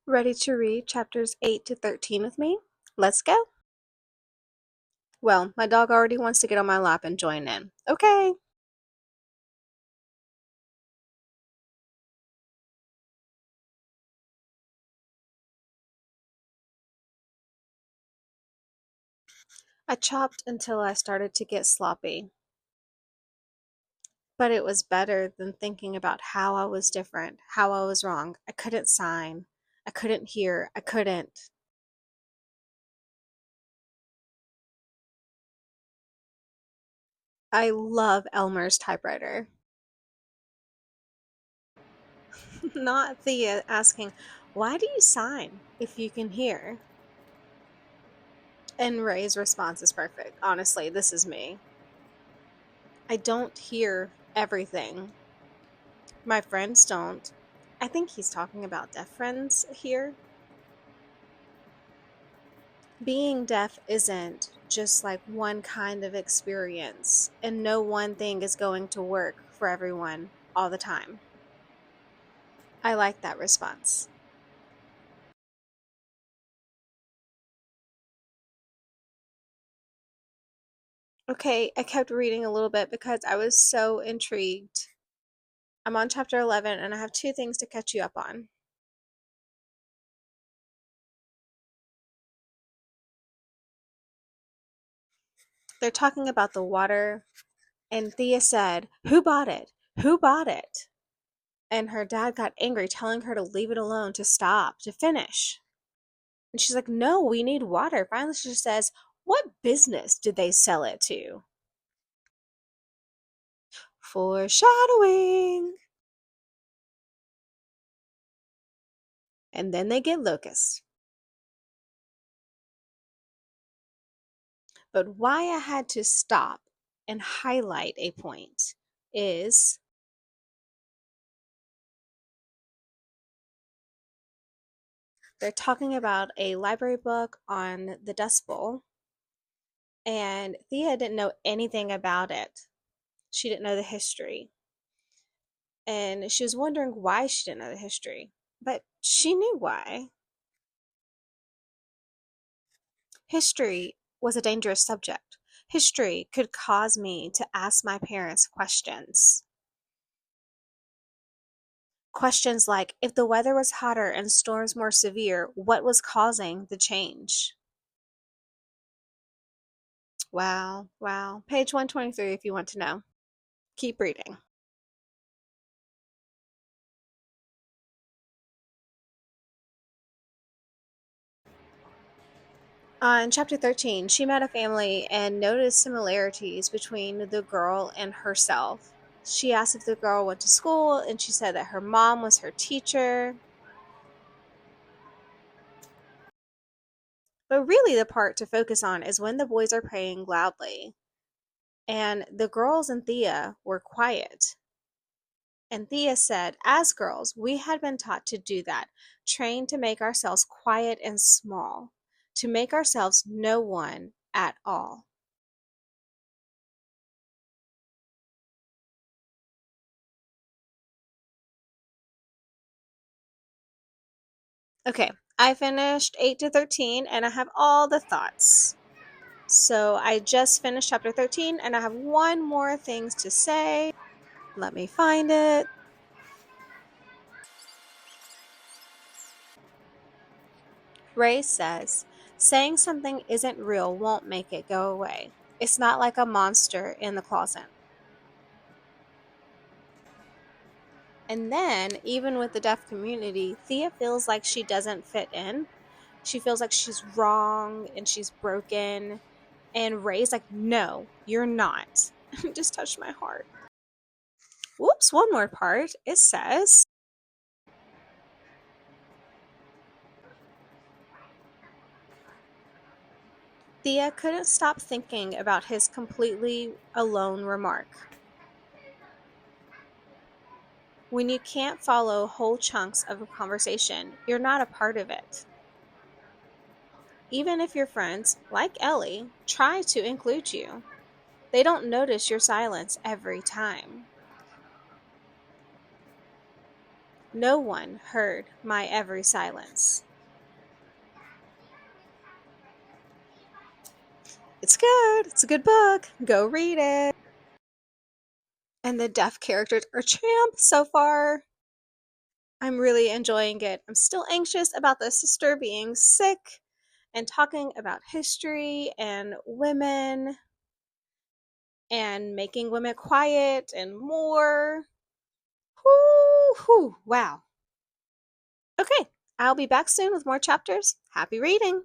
Ready to read chapters 8 to 13 with me? Let's go. Well, my dog already wants to get on my lap and join in. Okay. I chopped until I started to get sloppy. But it was better than thinking about how I was different, how I was wrong. I couldn't sign. I couldn't hear. I couldn't. I love Elmer's typewriter. Not Thea asking, why do you sign if you can hear? And Ray's response is perfect. Honestly, this is me. I don't hear everything. My friends don't. I think he's talking about deaf friends here. Being deaf isn't just like one kind of experience, and no one thing is going to work for everyone all the time. I like that response. Okay, I kept reading a little bit because I was so intrigued. I'm on chapter 11 and I have two things to catch you up on. They're talking about the water, and Thea said, "Who bought it? Who bought it?" And her dad got angry, telling her to leave it alone, to stop, to finish. And she's like, "No, we need water." Finally, she says, "What business did they sell it to?" Foreshadowing. And then they get locusts. But why I had to stop and highlight a point is they're talking about a library book on the Dust Bowl, and Thea didn't know anything about it. She didn't know the history. And she was wondering why she didn't know the history. But she knew why. History was a dangerous subject. History could cause me to ask my parents questions. Questions like, if the weather was hotter and storms more severe, what was causing the change? Wow, wow. Page 123 if you want to know. Keep reading. In chapter 13, she met a family and noticed similarities between the girl and herself. She asked if the girl went to school, and she said that her mom was her teacher. But really, the part to focus on is when the boys are praying loudly, and the girls and Thea were quiet. And Thea said, as girls, we had been taught to do that, trained to make ourselves quiet and small, to make ourselves no one at all. Okay, I finished 8 to 13 and I have all the thoughts. So I just finished chapter 13 and I have one more things to say. Let me find it. Ray says, saying something isn't real won't make it go away. It's not like a monster in the closet. And then, even with the deaf community, Thea feels like she doesn't fit in. She feels like she's wrong and she's broken. And Ray's like, no, you're not. It just touched my heart. Whoops, one more part. It says, Thea couldn't stop thinking about his completely alone remark. When you can't follow whole chunks of a conversation, you're not a part of it. Even if your friends, like Ellie, try to include you, they don't notice your silence every time. No one heard my every silence. It's good. It's a good book. Go read it. And the deaf characters are champ so far. I'm really enjoying it. I'm still anxious about the sister being sick and talking about history and women and making women quiet and more. Whoo, whoo, wow. Okay, I'll be back soon with more chapters. Happy reading!